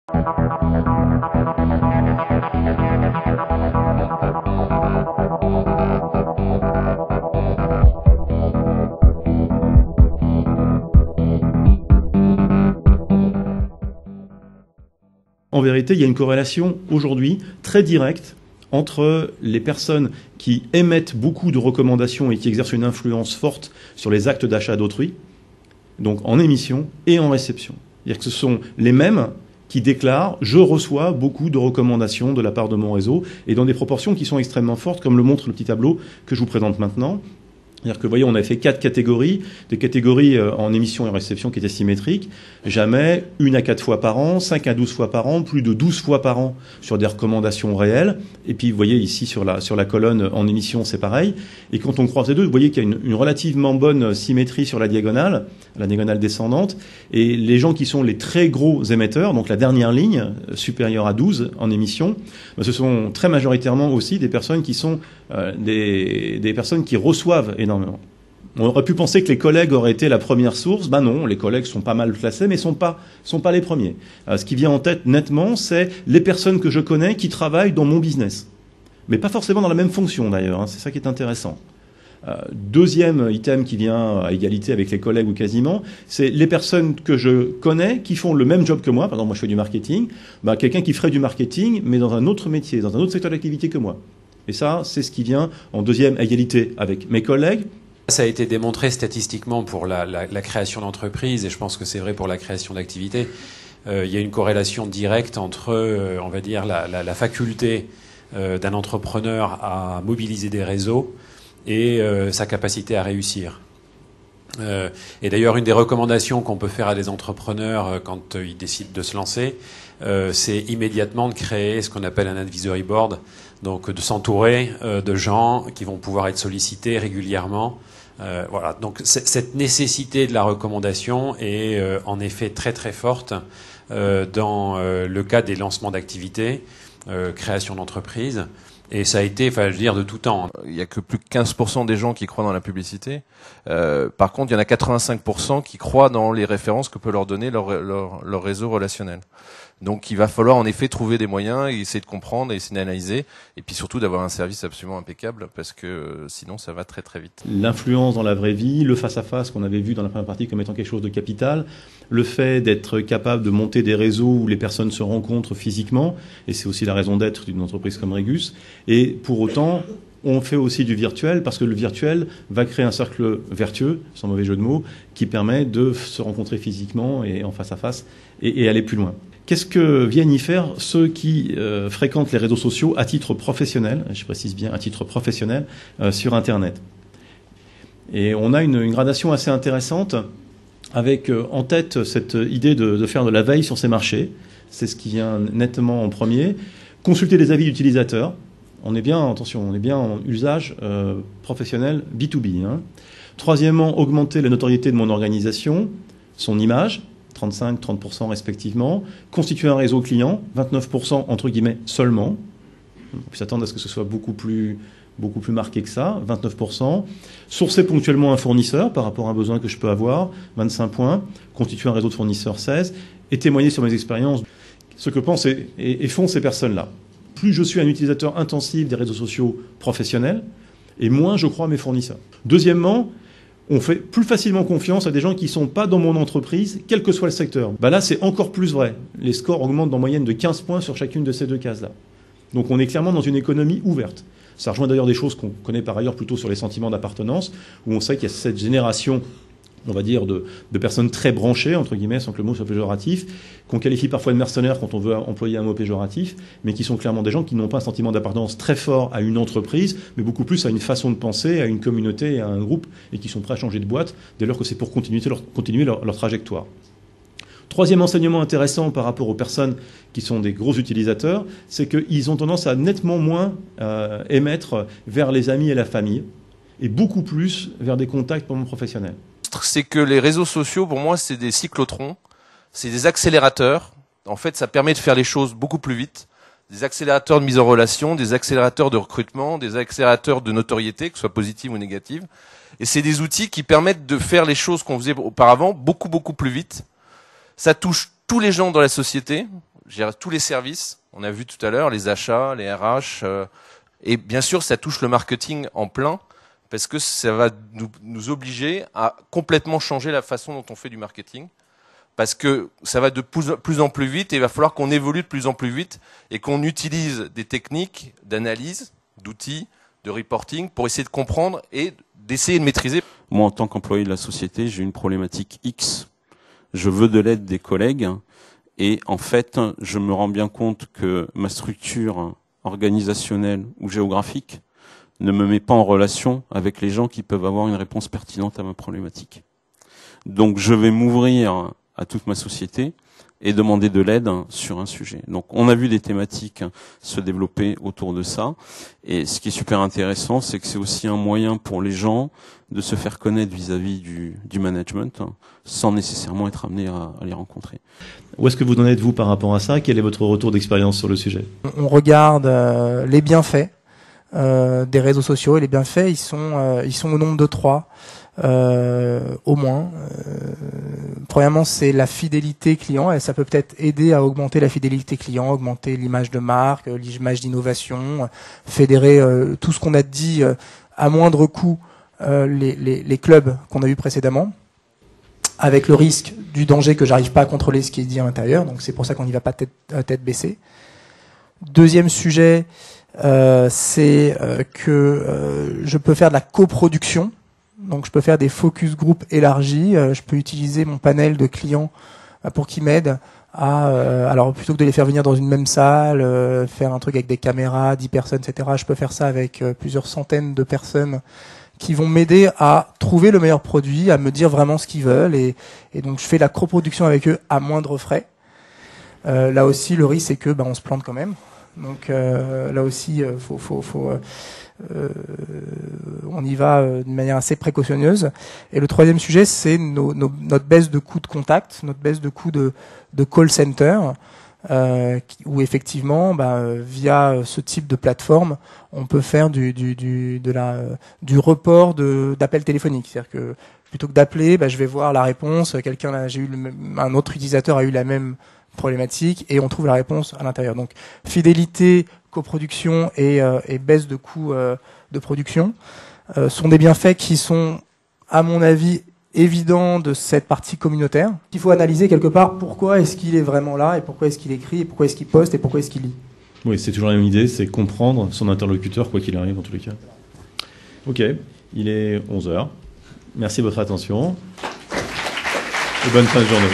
En vérité, il y a une corrélation aujourd'hui très directe entre les personnes qui émettent beaucoup de recommandations et qui exercent une influence forte sur les actes d'achat d'autrui, donc en émission et en réception. C'est-à-dire que ce sont les mêmes qui déclarent « je reçois beaucoup de recommandations de la part de mon réseau » et dans des proportions qui sont extrêmement fortes, comme le montre le petit tableau que je vous présente maintenant. C'est-à-dire que, vous voyez, on a fait 4 catégories, des catégories en émission et réception qui étaient symétriques. Jamais 1 à 4 fois par an, 5 à 12 fois par an, plus de 12 fois par an sur des recommandations réelles. Et puis, vous voyez ici sur la colonne en émission, c'est pareil. Et quand on croise les deux, vous voyez qu'il y a une relativement bonne symétrie sur la diagonale descendante. Et les gens qui sont les très gros émetteurs, donc la dernière ligne, supérieure à 12 en émission, ce sont très majoritairement aussi des personnes qui sont des personnes qui reçoivent énormément. On aurait pu penser que les collègues auraient été la première source. Ben non, les collègues sont pas mal classés, mais sont pas les premiers. Ce qui vient en tête nettement, c'est les personnes que je connais qui travaillent dans mon business. Mais pas forcément dans la même fonction d'ailleurs, hein, c'est ça qui est intéressant. Deuxième item qui vient à égalité avec les collègues ou quasiment, c'est les personnes que je connais qui font le même job que moi. Par exemple, moi je fais du marketing. Ben, quelqu'un qui ferait du marketing, mais dans un autre métier, dans un autre secteur d'activité que moi. Et ça, c'est ce qui vient en deuxième égalité avec mes collègues. Ça a été démontré statistiquement pour la création d'entreprises, et je pense que c'est vrai pour la création d'activités. Il y a une corrélation directe entre, on va dire, la faculté d'un entrepreneur à mobiliser des réseaux et sa capacité à réussir. Et d'ailleurs, une des recommandations qu'on peut faire à des entrepreneurs quand ils décident de se lancer, c'est immédiatement de créer ce qu'on appelle un advisory board, donc de s'entourer de gens qui vont pouvoir être sollicités régulièrement. Voilà. Donc cette nécessité de la recommandation est en effet très très forte dans le cas des lancements d'activités, création d'entreprises. Et ça a été, enfin, je veux dire, de tout temps. Il y a que plus de 15% des gens qui croient dans la publicité. Par contre, il y en a 85% qui croient dans les références que peut leur donner leur réseau relationnel. Donc, il va falloir en effet trouver des moyens et essayer de comprendre et essayer d'analyser. Et puis surtout d'avoir un service absolument impeccable parce que sinon, ça va très très vite. L'influence dans la vraie vie, le face-à-face qu'on avait vu dans la première partie comme étant quelque chose de capital, le fait d'être capable de monter des réseaux où les personnes se rencontrent physiquement, et c'est aussi la raison d'être d'une entreprise comme Regus. Et pour autant, on fait aussi du virtuel parce que le virtuel va créer un cercle vertueux, sans mauvais jeu de mots, qui permet de se rencontrer physiquement et en face-à-face et aller plus loin. Qu'est-ce que viennent y faire ceux qui fréquentent les réseaux sociaux à titre professionnel, je précise bien à titre professionnel, sur Internet? Et on a une gradation assez intéressante avec en tête cette idée de faire de la veille sur ces marchés. C'est ce qui vient nettement en premier. Consulter les avis d'utilisateurs. On est bien, attention, on est bien en usage professionnel B2B. Hein. Troisièmement, augmenter la notoriété de mon organisation, son image, 35-30% respectivement. Constituer un réseau client, 29% entre guillemets seulement. On peut s'attendre à ce que ce soit beaucoup plus marqué que ça, 29%. Sourcer ponctuellement un fournisseur par rapport à un besoin que je peux avoir, 25 points. Constituer un réseau de fournisseurs, 16. Et témoigner sur mes expériences. Ce que pensent et font ces personnes-là. Plus je suis un utilisateur intensif des réseaux sociaux professionnels, et moins je crois à mes fournisseurs. Deuxièmement, on fait plus facilement confiance à des gens qui ne sont pas dans mon entreprise, quel que soit le secteur. Ben là, c'est encore plus vrai. Les scores augmentent en moyenne de 15 points sur chacune de ces deux cases-là. Donc on est clairement dans une économie ouverte. Ça rejoint d'ailleurs des choses qu'on connaît par ailleurs plutôt sur les sentiments d'appartenance, où on sait qu'il y a cette génération, on va dire, de personnes très branchées, entre guillemets, sans que le mot soit péjoratif, qu'on qualifie parfois de mercenaires quand on veut employer un mot péjoratif, mais qui sont clairement des gens qui n'ont pas un sentiment d'appartenance très fort à une entreprise, mais beaucoup plus à une façon de penser, à une communauté, à un groupe, et qui sont prêts à changer de boîte, dès lors que c'est pour continuer leur trajectoire. Troisième enseignement intéressant par rapport aux personnes qui sont des gros utilisateurs, c'est qu'ils ont tendance à nettement moins émettre vers les amis et la famille, et beaucoup plus vers des contacts pour mon professionnel. C'est que les réseaux sociaux, pour moi, c'est des cyclotrons, c'est des accélérateurs. En fait, ça permet de faire les choses beaucoup plus vite. Des accélérateurs de mise en relation, des accélérateurs de recrutement, des accélérateurs de notoriété, que ce soit positive ou négative. Et c'est des outils qui permettent de faire les choses qu'on faisait auparavant beaucoup, beaucoup plus vite. Ça touche tous les gens dans la société. gère tous les services. On a vu tout à l'heure les achats, les RH, et bien sûr, ça touche le marketing en plein, parce que ça va nous obliger à complètement changer la façon dont on fait du marketing, parce que ça va de plus en plus vite, et il va falloir qu'on évolue de plus en plus vite, et qu'on utilise des techniques d'analyse, d'outils, de reporting, pour essayer de comprendre et d'essayer de maîtriser. Moi, en tant qu'employé de la société, j'ai une problématique X. Je veux de l'aide des collègues, et en fait, je me rends bien compte que ma structure organisationnelle ou géographique ne me met pas en relation avec les gens qui peuvent avoir une réponse pertinente à ma problématique. Donc je vais m'ouvrir à toute ma société et demander de l'aide sur un sujet. Donc on a vu des thématiques se développer autour de ça, et ce qui est super intéressant, c'est que c'est aussi un moyen pour les gens de se faire connaître vis-à-vis du management, sans nécessairement être amené à les rencontrer. Où est-ce que vous en êtes, vous, par rapport à ça? Quel est votre retour d'expérience sur le sujet? On regarde les bienfaits des réseaux sociaux, et les bienfaits, ils sont au nombre de 3. Au moins. Premièrement, c'est la fidélité client, et ça peut peut-être aider à augmenter la fidélité client, augmenter l'image de marque, l'image d'innovation, fédérer tout ce qu'on a dit à moindre coût, les clubs qu'on a vus précédemment, avec le risque du danger que j'arrive pas à contrôler ce qui est dit à l'intérieur, donc c'est pour ça qu'on n'y va pas tête baissée. Deuxième sujet, c'est que je peux faire de la coproduction. Donc je peux faire des focus group élargis, je peux utiliser mon panel de clients pour qu'ils m'aident à, alors plutôt que de les faire venir dans une même salle, faire un truc avec des caméras, 10 personnes, etc., je peux faire ça avec plusieurs centaines de personnes qui vont m'aider à trouver le meilleur produit, à me dire vraiment ce qu'ils veulent, et donc je fais la coproduction avec eux à moindre frais. Là aussi, le risque c'est que on se plante quand même. Donc là aussi, on y va de manière assez précautionneuse. Et le troisième sujet, c'est notre baisse de coût de contact, notre baisse de coût de call center, où effectivement, via ce type de plateforme, on peut faire du report d'appels téléphoniques. C'est-à-dire que plutôt que d'appeler, je vais voir la réponse. Un autre utilisateur a eu la même problématique, et on trouve la réponse à l'intérieur. Donc fidélité, coproduction et baisse de coût de production sont des bienfaits qui sont, à mon avis, évidents de cette partie communautaire. Il faut analyser quelque part pourquoi est-ce qu'il est vraiment là, et pourquoi est-ce qu'il écrit, et pourquoi est-ce qu'il poste, et pourquoi est-ce qu'il lit. Oui, c'est toujours la même idée, c'est comprendre son interlocuteur, quoi qu'il arrive, dans tous les cas. Ok, il est 11h. Merci de votre attention. Et bonne fin de journée.